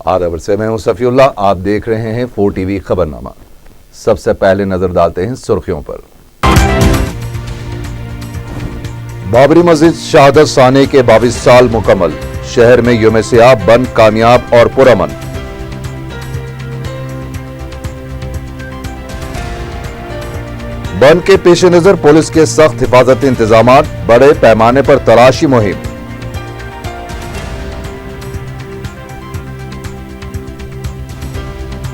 आदाब से मैं हूं सफीउल्लाह। आप देख रहे हैं 4 टीवी खबरनामा। सबसे पहले नजर डालते हैं सुर्खियों पर। बाबरी मस्जिद शहादत साने के 22 साल मुकम्मल, शहर में यौम सियाह बंद कामयाब और पुरअमन। बंद के पेश नजर पुलिस के सख्त हिफाजती इंतजामात, बड़े पैमाने पर तलाशी मुहिम।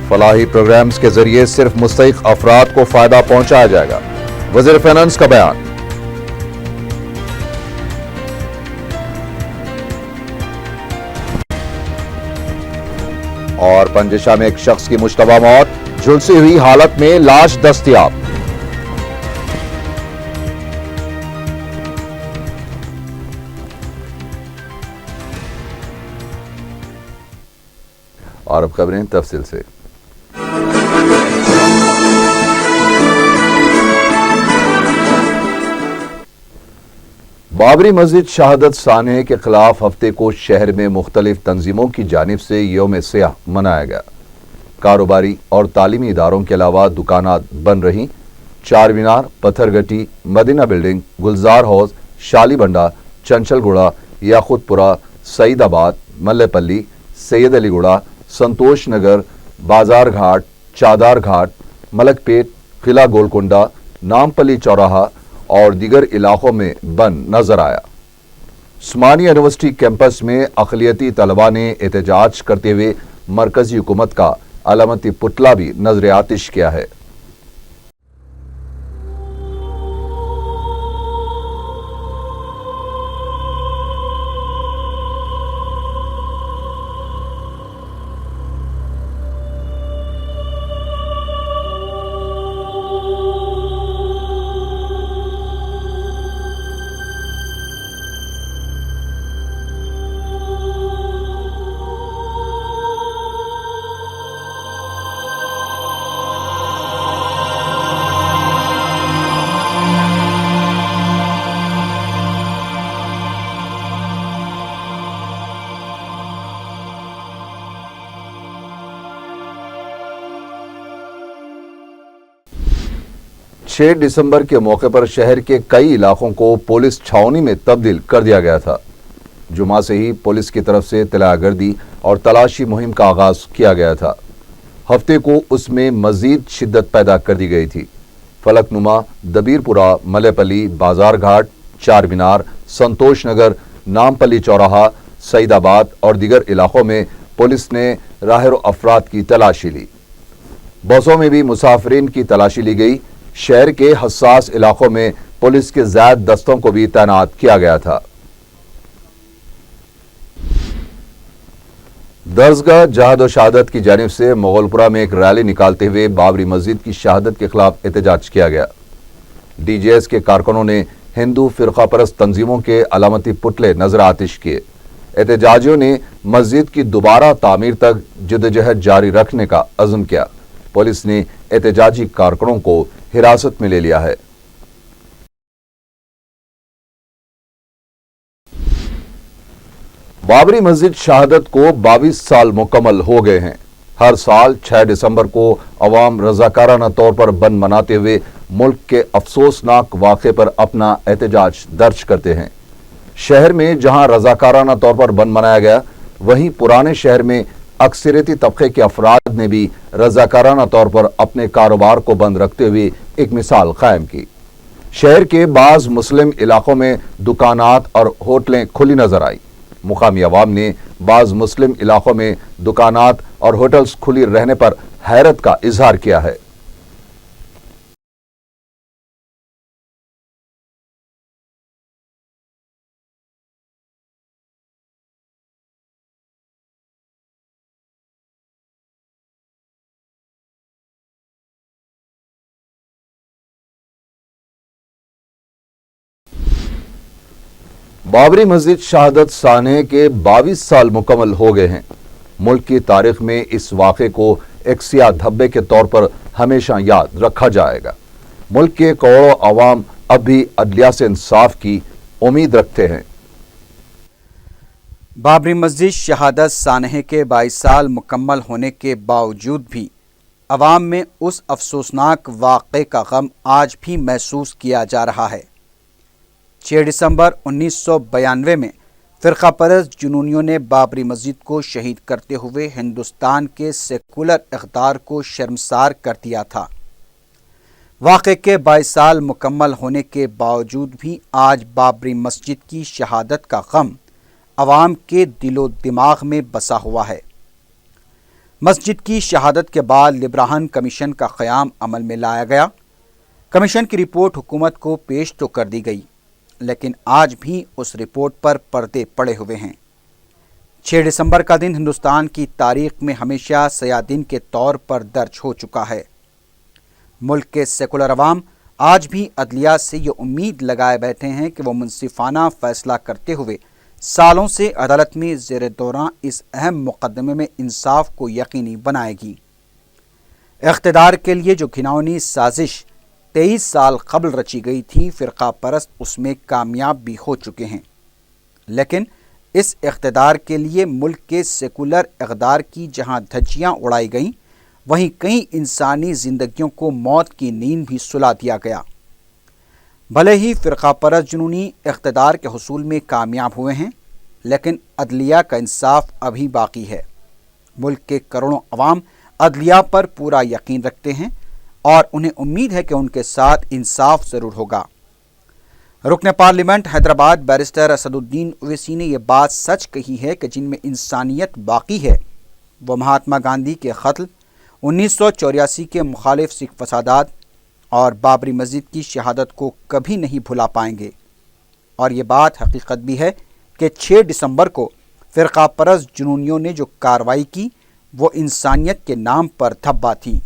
फलाही प्रोग्राम्स के जरिए सिर्फ मुस्तहिक अफराद को फायदा पहुंचाया जाएगा, वज़ीर फाइनेंस का बयान। और पंजशा में एक शख्स की मुश्तबा मौत, झुलसी हुई हालत में लाश दस्तयाब। और अब खबरें तफसील से। बाबरी मस्जिद शहादत साने के खिलाफ हफ्ते को शहर में मुख्तलिफ तंजीमों की जानिब से यौम सियाह मनाया गया। कारोबारी और तालीमी इदारों के अलावा दुकानात बंद रहीं। चार मीनार, पत्थरगट्टी, मदीना बिल्डिंग, गुलजार हाउस, शालीबंडा, चंचलगुड़ा, याकुतपुरा, सईदाबाद, मल्लेपल्ली, सैयद अलीगुड़ा, संतोष नगर, बाजार घाट, चादार घाट, मलकपेट, किला गोलकुंडा, नामपल्ली चौराहा और दीगर इलाकों में बंद नजर आया। उस्मानिया यूनिवर्सिटी कैंपस में अक़लियती तलबा ने एहतजाज करते हुए मरकजी हुकूमत का अलामती पुतला भी नजर आतिश किया है। छह दिसंबर के मौके पर शहर के कई इलाकों को पुलिस छावनी में तब्दील कर दिया गया था। जुमा से ही पुलिस की तरफ से तलागर्दी और तलाशी मुहिम का आगाज किया गया था। हफ्ते को उसमें मजीद शिद्दत पैदा कर दी गई थी। फलकनुमा, दबीरपुरा, मल्लेपल्ली, बाजार घाट, चार मीनार, संतोष नगर, नामपल्ली चौराहा, सईदाबाद और दीगर इलाकों में पुलिस ने राहर अफराद की तलाशी ली। बसों में भी मुसाफिरीन की तलाशी ली गई। शहर के हसास इलाकों में पुलिस के ज़ायद दस्तों को भी तैनात किया गया था। दरसगाह जहाद और शहादत की जानिब से मोगलपुरा में एक रैली निकालते हुए बाबरी मस्जिद की शहादत के खिलाफ एहतजाज किया गया। डीजेएस के कारकुनों ने हिंदू फिरका परस्त तंजीमों के अलामती पुतले नजर आतिश किए। एहतजाजियों ने मस्जिद की दोबारा तामीर तक जद्दोजहद जारी रखने का अज़्म किया। पुलिस ने एहतजाजी कारकुनों को हिरासत में ले लिया है। बाबरी मस्जिद शहादत को 22 साल मुकम्मल हो गए हैं। हर साल 6 दिसंबर को अवाम रजाकाराना तौर पर बंद मनाते हुए मुल्क के अफसोसनाक वाक़े पर अपना एहतजाज दर्ज करते हैं। शहर में जहां रजाकाराना तौर पर बंद मनाया गया, वहीं पुराने शहर में अक्सरियती तबके के अफराद ने भी रजाकाराना तौर पर अपने कारोबार को बंद रखते हुए एक मिसाल कायम की। शहर के बाज़ मुस्लिम इलाकों में दुकानात और होटलें खुली नजर आई। मुकामी अवाम ने बाज़ मुस्लिम इलाकों में दुकानात और होटल्स खुली रहने पर हैरत का इजहार किया है। बाबरी मस्जिद शहादत साने के 22 साल मुकम्मल हो गए हैं। मुल्क की तारीख में इस वाक़े को एक सियाह धब्बे के तौर पर हमेशा याद रखा जाएगा। मुल्क के करोड़ों अवाम अब भी अदलिया से इंसाफ की उम्मीद रखते हैं। بابری مسجد شہادت سانحے کے 22 سال مکمل ہونے کے باوجود بھی عوام میں اس افسوسناک واقعے کا غم آج بھی محسوس کیا جا رہا ہے۔ 6 دسمبر 1992 میں فرقہ پرست جنونیوں نے بابری مسجد کو شہید کرتے ہوئے ہندوستان کے سیکولر اقدار کو شرمسار کر دیا تھا۔ واقعے کے 22 سال مکمل ہونے کے باوجود بھی آج بابری مسجد کی شہادت کا غم عوام کے دل و دماغ میں بسا ہوا ہے۔ مسجد کی شہادت کے بعد لبراہن کمیشن کا قیام عمل میں لایا گیا۔ کمیشن کی رپورٹ حکومت کو پیش تو کر دی گئی، لیکن آج بھی اس رپورٹ پر پردے پڑے ہوئے ہیں۔ 6 دسمبر کا دن ہندوستان کی تاریخ میں ہمیشہ سیاہ دن کے طور پر درج ہو چکا ہے۔ ملک کے سیکولر عوام آج بھی عدلیہ سے یہ امید لگائے بیٹھے ہیں کہ وہ منصفانہ فیصلہ کرتے ہوئے سالوں سے عدالت میں زیر دوران اس اہم مقدمے میں انصاف کو یقینی بنائے گی۔ اقتدار کے لیے جو گھناؤنی سازش 23 سال قبل رچی گئی تھی، فرقہ پرست اس میں کامیاب بھی ہو چکے ہیں، لیکن اس اقتدار کے لیے ملک کے سیکولر اقدار کی جہاں دھجیاں اڑائی گئیں، وہیں کئی انسانی زندگیوں کو موت کی نیند بھی سلا دیا گیا۔ بھلے ہی فرقہ پرست جنونی اقتدار کے حصول میں کامیاب ہوئے ہیں، لیکن عدلیہ کا انصاف ابھی باقی ہے۔ ملک کے کروڑوں عوام عدلیہ پر پورا یقین رکھتے ہیں اور انہیں امید ہے کہ ان کے ساتھ انصاف ضرور ہوگا۔ رکن پارلیمنٹ حیدرآباد بیرسٹر اسد الدین اویسی نے یہ بات سچ کہی ہے کہ جن میں انسانیت باقی ہے وہ مہاتما گاندھی کے قتل، 1984 کے مخالف سکھ فسادات اور بابری مسجد کی شہادت کو کبھی نہیں بھلا پائیں گے۔ اور یہ بات حقیقت بھی ہے کہ 6 دسمبر کو فرقہ پرست جنونیوں نے جو کارروائی کی وہ انسانیت کے نام پر دھبا تھی۔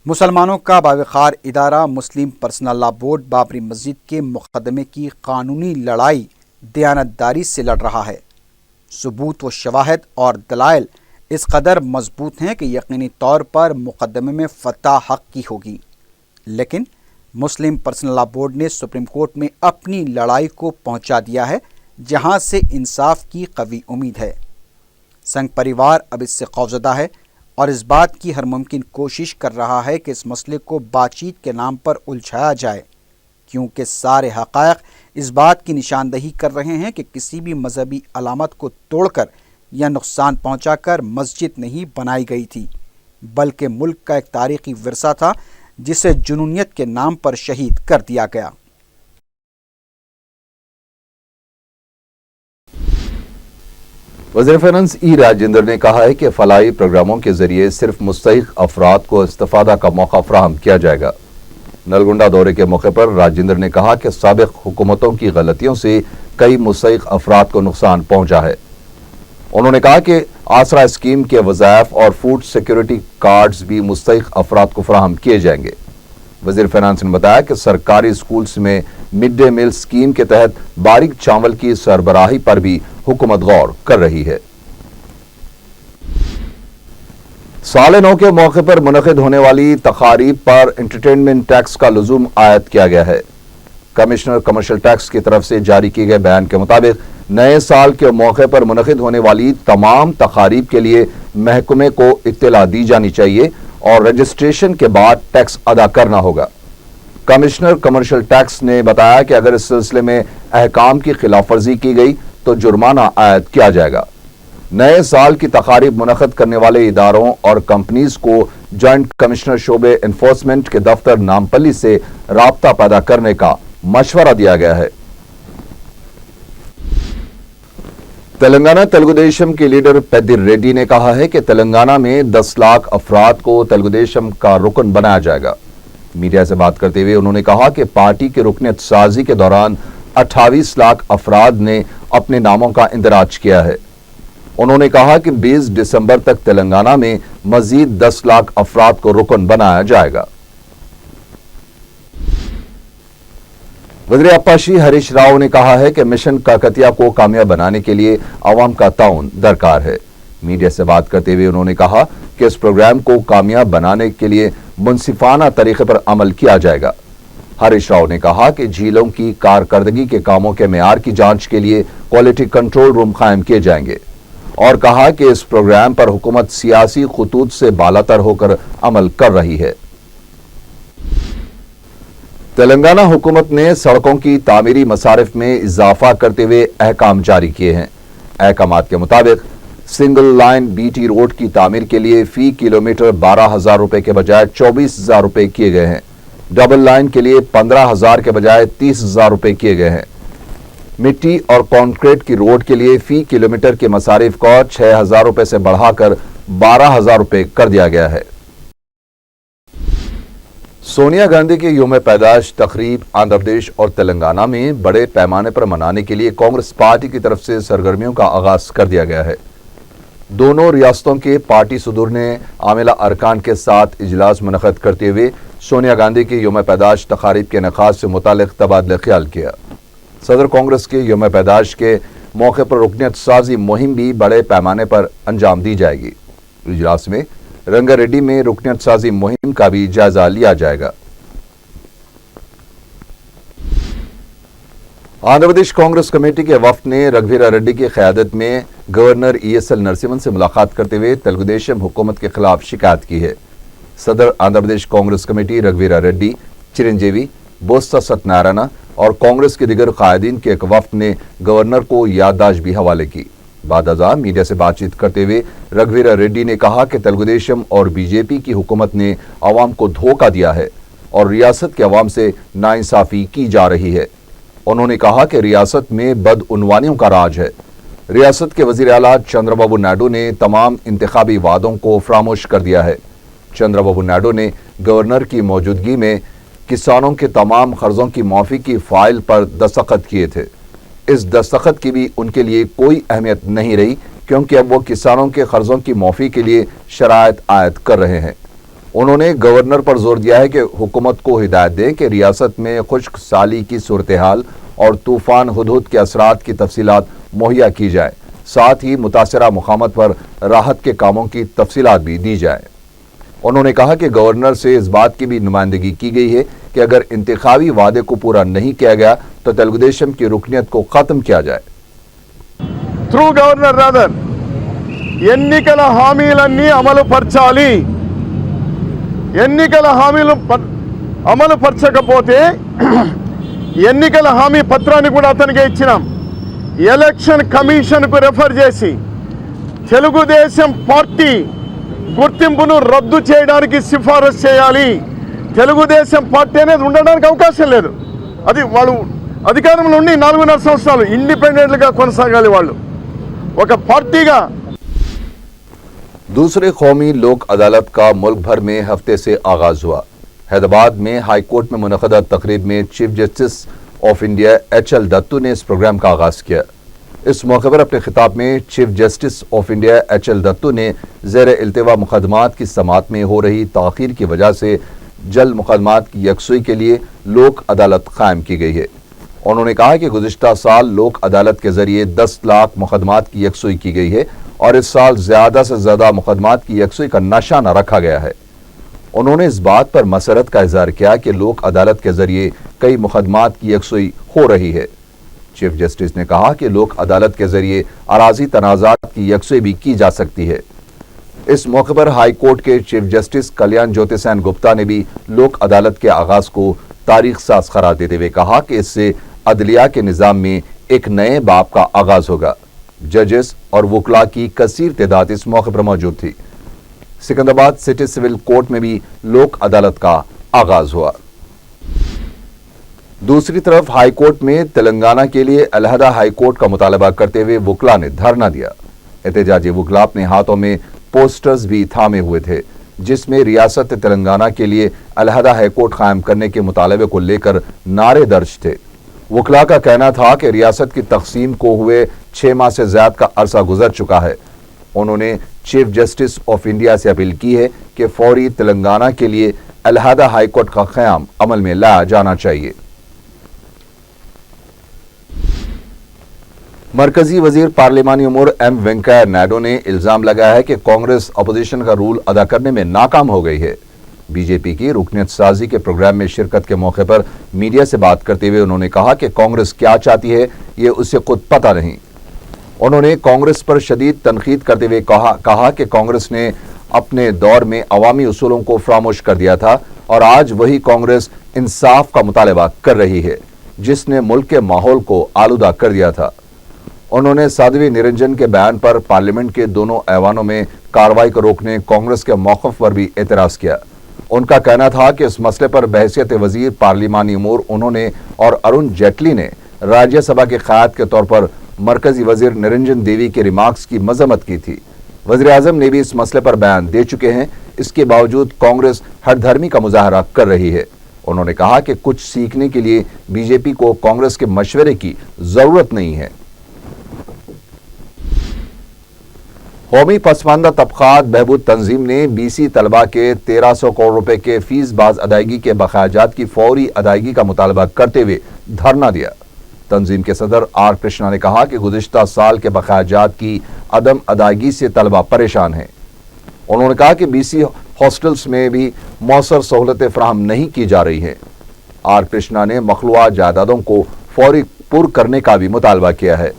مسلمانوں کا باوقار ادارہ مسلم پرسنل لا بورڈ بابری مسجد کے مقدمے کی قانونی لڑائی دیانتداری سے لڑ رہا ہے۔ ثبوت و شواہد اور دلائل اس قدر مضبوط ہیں کہ یقینی طور پر مقدمے میں فتح حق کی ہوگی، لیکن مسلم پرسنل لا بورڈ نے سپریم کورٹ میں اپنی لڑائی کو پہنچا دیا ہے، جہاں سے انصاف کی قوی امید ہے۔ سنگھ پریوار اب اس سے خوفزدہ ہے اور اس بات کی ہر ممکن کوشش کر رہا ہے کہ اس مسئلے کو بات چیت کے نام پر الجھایا جائے، کیونکہ سارے حقائق اس بات کی نشاندہی کر رہے ہیں کہ کسی بھی مذہبی علامت کو توڑ کر یا نقصان پہنچا کر مسجد نہیں بنائی گئی تھی، بلکہ ملک کا ایک تاریخی ورثہ تھا جسے جنونیت کے نام پر شہید کر دیا گیا۔ وزیر فائنانس ای راجندر نے کہا ہے کہ فلاحی پروگراموں کے ذریعے صرف مستحق افراد کو استفادہ کا موقع فراہم کیا جائے گا۔ نلگنڈا دورے کے موقع پر راجندر نے کہا کہ سابق حکومتوں کی غلطیوں سے کئی مستحق افراد کو نقصان پہنچا ہے۔ انہوں نے کہا کہ آسرا اسکیم کے وظائف اور فوڈ سیکیورٹی کارڈز بھی مستحق افراد کو فراہم کیے جائیں گے۔ وزیر فائنانس نے بتایا کہ سرکاری اسکولز میں مڈ ڈے میل اسکیم کے تحت باریک چاول کی سربراہی پر بھی حکومت غور کر رہی ہے۔ سال نو کے موقع پر منعقد ہونے والی تقاریب پر انٹرٹینمنٹ ٹیکس کا لزوم عائد کیا گیا ہے۔ کمشنر کمرشل ٹیکس کی طرف سے جاری کیے گئے بیان کے مطابق نئے سال کے موقع پر منعقد ہونے والی تمام تقاریب کے لیے محکمے کو اطلاع دی جانی چاہیے اور رجسٹریشن کے بعد ٹیکس ادا کرنا ہوگا۔ کمشنر کمرشل ٹیکس نے بتایا کہ اگر اس سلسلے میں احکام کی خلاف ورزی کی گئی تو جرمانہ عائد کیا جائے گا۔ نئے سال کی تقاریب منعقد کرنے والے اداروں اور کمپنیز کو جوائنٹ کمشنر شعبے انفورسمنٹ کے دفتر نامپلی سے رابطہ پیدا کرنے کا مشورہ دیا گیا ہے۔ تلنگانہ تلگو دیشم کے لیڈر پیدر ریڈی نے کہا ہے کہ تلنگانہ میں 10 لاکھ افراد کو تلگو دیشم کا رکن بنایا جائے گا۔ میڈیا سے بات کرتے ہوئے انہوں نے کہا کہ پارٹی کی رکنیت سازی کے دوران 28 لاکھ افراد نے اپنے ناموں کا اندراج کیا ہے۔ انہوں نے کہا کہ 20 دسمبر تک تلنگانہ میں مزید 10 لاکھ افراد کو رکن بنایا جائے گا۔ وزیر آبپاشی ہریش راؤ نے کہا ہے کہ مشن کاکتیہ کو کامیاب بنانے کے لیے عوام کا تعاون درکار ہے۔ میڈیا سے بات کرتے ہوئے انہوں نے کہا کہ اس پروگرام کو کامیاب بنانے کے لیے منصفانہ طریقے پر عمل کیا جائے گا۔ हरीश राव ने कहा कि झीलों की कारकर्दगी के कामों के मेयार की जांच के लिए क्वालिटी कंट्रोल रूम कायम किए जाएंगे और कहा कि इस प्रोग्राम पर हुकूमत सियासी खुतूत से बालातर होकर अमल कर रही है। तेलंगाना हुकूमत ने सड़कों की तामीरी मसारिफ में इजाफा करते हुए अहकाम जारी किए हैं। अहकामात के मुताबिक सिंगल लाइन बीटी रोड की तामीर के लिए फी किलोमीटर 12,000 रुपए के बजाय 24,000 रुपए किए गए हैं। डबल लाइन के लिए 15,000 के बजाय 30,000 रुपए किए गए हैं। मिट्टी और कंक्रीट की रोड के लिए फी किलोमीटर के मसारिफ को 6,000 रुपए से बढ़ाकर 12,000 रुपए कर दिया गया है। सोनिया गांधी के यौम पैदाइश तकरीब आंध्र प्रदेश और तेलंगाना में बड़े पैमाने पर मनाने के लिए कांग्रेस पार्टी की तरफ से सरगर्मियों का आगाज कर दिया गया है। दोनों रियासतों के पार्टी सदूर ने आमिला अरकान के साथ इजलास मुनक़द करते हुए सोनिया गांधी के यौम पैदाइश तकारीब के इनेकाद से मुतालिक तबादला ख्याल किया। सदर कांग्रेस के यौम पैदाइश के मौके पर रुकनियत साजी मुहिम भी बड़े पैमाने पर अंजाम दी जाएगी। इजलास में रंगारेड्डी में रुकनियत साजी मुहिम का भी जायजा लिया जाएगा। आंध्र प्रदेश कांग्रेस कमेटी के वफ्द ने रघुवीरा रेड्डी की क़यादत में गवर्नर ESL नरसिम्हन से मुलाकात करते हुए तेलुगुदेशम हुकूमत के खिलाफ शिकायत की है। सदर आंध्र प्रदेश कांग्रेस कमेटी रघुवीरा रेड्डी, चिरंजीवी, बोस्ता सत्यनारायण और कांग्रेस के दिगर कायदीन के एक वफ्द ने गवर्नर को याददाश्त भी हवाले की। बाद अज़ां मीडिया से बातचीत करते हुए रघुवीरा रेड्डी ने कहा कि तेलुगुदेशम और बीजेपी की हुकूमत ने अवाम को धोखा दिया है और रियासत के अवाम से नाइंसाफी की जा रही है। उन्होंने कहा कि रियासत में बदउनवानियों का राज है। रियासत के वज़ीर आला चंद्रबाबू नायडू ने तमाम इंतखाबी वादों को फरामोश कर दिया है। चंद्रबाबू नायडू ने गवर्नर की मौजूदगी में किसानों के तमाम कर्जों की माफ़ी की फाइल पर दस्तखत किए थे। इस दस्तखत की भी उनके लिए कोई अहमियत नहीं रही क्योंकि अब वो किसानों के कर्जों की माफ़ी के लिए शराइत आयद कर रहे हैं। उन्होंने गवर्नर पर जोर दिया है कि हुकूमत को हिदायत दें कि रियासत में खुश्क साली की सूरत हाल और तूफ़ान हुदहुद के असरात की तफसीलात मुहैया की जाए, साथ ही मुतासरा मुकामात पर राहत के कामों की तफसीलात भी दी जाए। उन्होंने कहा कि गवर्नर से इस बात की भी नुमाइंदगी की गई है कि अगर इंतखाबी वादे को पूरा नहीं किया गया तो तेलुगुदेशम की रुकनियत को ख़त्म किया जाए। थ्रू गवर्नर रादर ఎన్నికల హామీలన్నీ అమలు పరచాలి। ఎన్నికల హామీలు అమలు పరచకపోతే ఎన్నికల హామీ పత్రాన్ని కూడా అతనికి ఇచ్చినాం। ఎలక్షన్ కమిషన్కు రెఫర్ చేసి తెలుగుదేశం పార్టీ గుర్తింపును రద్దు చేయడానికి సిఫారసు చేయాలి। తెలుగుదేశం పార్టీ అనేది ఉండడానికి అవకాశం లేదు। అది వాళ్ళు అధికారంలో ఉండి 4.5 సంవత్సరాలు ఇండిపెండెంట్గా కొనసాగాలి వాళ్ళు ఒక పార్టీగా। दूसरे कौमी लोक अदालत का मुल्क भर में हफ्ते से आगाज हुआ। हैदराबाद में हाई कोर्ट में मुनक़दा तकरीब में chief justice of India HL Dattu ने इस प्रोग्राम का आगाज किया। इस मौके पर अपने खिताब में chief justice of India HL Dattu ने ज़ेर इल्तिवा मुकदमात की समाअत में हो रही ताख़ीर की वजह से जल्द मुकदमात की यकसुई के लिए लोक अदालत कायम की गई है। उन्होंने कहा कि गुज़िश्ता साल लोक अदालत के ज़रिए 10 लाख मुकदमात की यकसुई की गई है और इस साल ज़्यादा से ज़्यादा मुकदमात की यकसुई का निशाना रखा गया है। उन्होंने इस बात पर मसरत का इज़हार किया कि लोक अदालत के ज़रिए कई मुकदमात की यकसुई हो रही है। चीफ जस्टिस ने कहा कि लोक अदालत के ज़रिए अराज़ी तनाज़ात की यकसुई भी की जा सकती है। इस मौके पर हाई कोर्ट के चीफ जस्टिस कल्याण ज्योति सेन गुप्ता ने भी लोक अदालत के आगाज को तारीख साज करार देते हुए कहा कि इससे अदलिया के निज़ाम में एक नए बाब का आगाज होगा। जजेस और वकला की कसीर तादाद इस मौके पर मौजूद थी। सिकंदराबाद सिटी सिविल कोर्ट में भी लोक अदालत का आगाज हुआ। दूसरी तरफ हाई कोर्ट में तेलंगाना के लिए अलहदा हाई कोर्ट का मुतालबा करते हुए वकला ने धरना दिया। एहतजाजी वकला अपने हाथों में पोस्टर्स भी थामे हुए थे जिसमें रियासत तेलंगाना के लिए अलहदा हाई कोर्ट कायम करने के मुतालबे को लेकर नारे दर्ज थे। वकला का कहना था कि रियासत की तकसीम को हुए 6 माह से ज्यादा का अरसा गुजर चुका है। उन्होंने चीफ जस्टिस ऑफ इंडिया से अपील की है कि फौरी तेलंगाना के लिए अलहदा हाई कोर्ट का क़याम अमल में लाया जाना चाहिए। मरकजी वजीर पार्लिमानी उमूर M वेंकैया नायडू ने इल्जाम लगाया है कि कांग्रेस अपोजिशन का रूल अदा करने में नाकाम हो गई है। बीजेपी की रुकनियत साजी के प्रोग्राम में शिरकत के मौके पर मीडिया से बात करते हुए उन्होंने कहा कि कांग्रेस क्या चाहती है ये उसे खुद पता नहीं। उन्होंने कांग्रेस पर शदीद तनकीद करते हुए कहा कि कांग्रेस ने अपने दौर में अवामी उसूलों को फरामोश कर दिया था और आज वही कांग्रेस इंसाफ का मुतालबा कर रही है जिसने मुल्क के माहौल को आलूदा कर दिया था। उन्होंने साध्वी निरंजन के बयान पर पार्लियामेंट के दोनों ऐवानों में कार्रवाई को रोकने कांग्रेस के मौक़िफ़ पर भी एतराज़ किया। उनका कहना था कि इस मसले पर बहैसियत वज़ीर पार्लिमानी उमूर उन्होंने और अरुण जेटली ने राज्यसभा के क़याद के तौर पर मरकजी वज़ीर निरंजन देवी के रिमार्क्स की मज़म्मत की थी। वज़ीर आज़म ने भी इस मसले पर बयान दे चुके हैं। इसके बावजूद कांग्रेस हरधर्मी का मुजाहरा कर रही है। उन्होंने कहा कि कुछ सीखने के लिए बीजेपी को कांग्रेस के मशवरे की ज़रूरत नहीं है। कौमी पसमानदा तबकात बहबूद तंजीम ने बीसी तलबा के 1300 करोड़ रुपए के फीस बाज अदायगी के बकायाजात की फौरी अदायगी का मुतालबा करते हुए धरना दिया। तंजीम के सदर आर कृष्णा ने कहा कि गुज़िश्ता साल के बकायाजात की अदम अदायगी से तलबा परेशान हैं। उन्होंने कहा कि बीसी हॉस्टल्स में भी मौसर सहूलतें फराहम नहीं की जा रही हैं। आर कृष्णा ने मखलूआ जायदादों को फौरी पुर करने का भी मुतालबा किया है।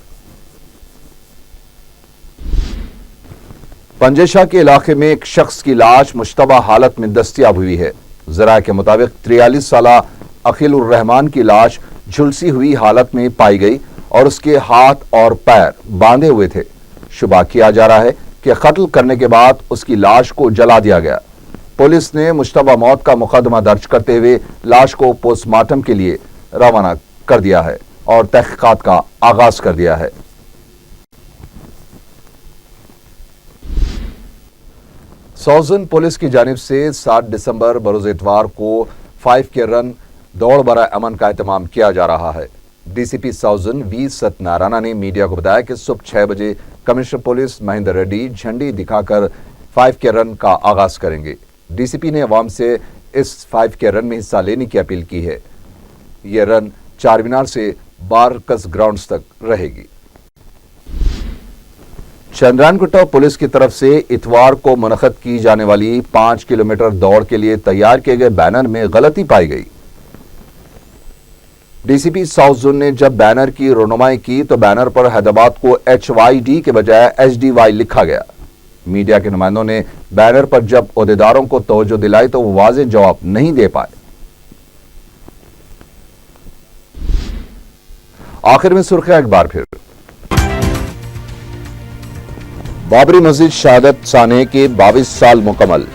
पंजेशाह के इलाके में एक शख्स की लाश मुश्तबा हालत में दस्तयाब हुई है। ज़रा के मुताबिक 43 साला अखिलुर रहमान की लाश झुलसी हुई हालत में पाई गई और उसके हाथ और पैर बांधे हुए थे। शुबा किया जा रहा है कि कत्ल करने के बाद उसकी लाश को जला दिया गया। पुलिस ने मुश्तबा मौत का मुकदमा दर्ज करते हुए लाश को पोस्टमार्टम के लिए रवाना कर दिया है और तहकीकात का आगाज कर दिया है। सौजन पुलिस की जानिब से 7 दिसंबर बरोज इतवार को 5K रन दौड़ बरा अमन का एहतमाम किया जा रहा है। डीसीपी सौजन वी सत्यनारायण ने मीडिया को बताया कि सुबह 6 बजे कमिश्नर पुलिस महेंद्र रेड्डी झंडी दिखाकर 5K रन का आगाज करेंगे। डीसीपी ने अवाम से इस 5K रन में हिस्सा लेने की अपील की है। यह रन चार मीनार से बारकस ग्राउंड्स तक रहेगी। चंद्रानकुट्टा पुलिस की तरफ से इतवार को मुनक़द की जाने वाली 5 किलोमीटर दौड़ के लिए तैयार किए गए बैनर में गलती पाई गई। डीसीपी साउथ जोन ने जब बैनर की रोनुमाई की तो बैनर पर हैदराबाद को HYD के बजाय HDY लिखा गया। मीडिया के नुमाइंदों ने बैनर पर जब ओहदेदारों को तवज्जो दिलाई तो वो वाज़ेह जवाब नहीं दे पाए। आखिर में सुर्खियां एक बार फिर। बाबरी मस्जिद शहादत सानहे के 22 साल मुकम्मल,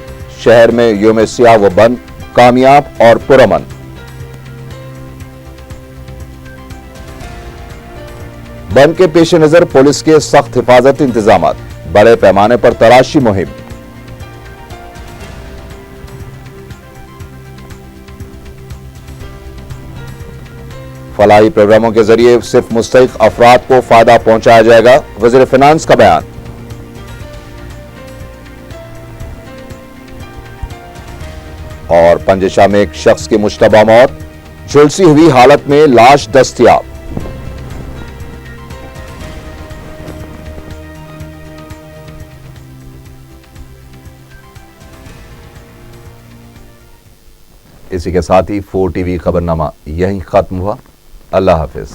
शहर में योम सियाह व बंद कामयाब और पुरअमन। बंद के पेश नजर पुलिस के सख्त हिफाजत इंतजाम, बड़े पैमाने पर तलाशी मुहिम। फलाही प्रोग्रामों के जरिए सिर्फ मुस्तहिक अफराद को फायदा पहुंचाया जाएगा, वज़ीर फिनांस का बयान। और पंजेशाह में एक शख्स की मुश्तबा मौत, झुलसी हुई हालत में लाश दस्तयाब। इसी के साथ ही 4 TV खबरनामा यहीं खत्म हुआ। अल्लाह हाफिज।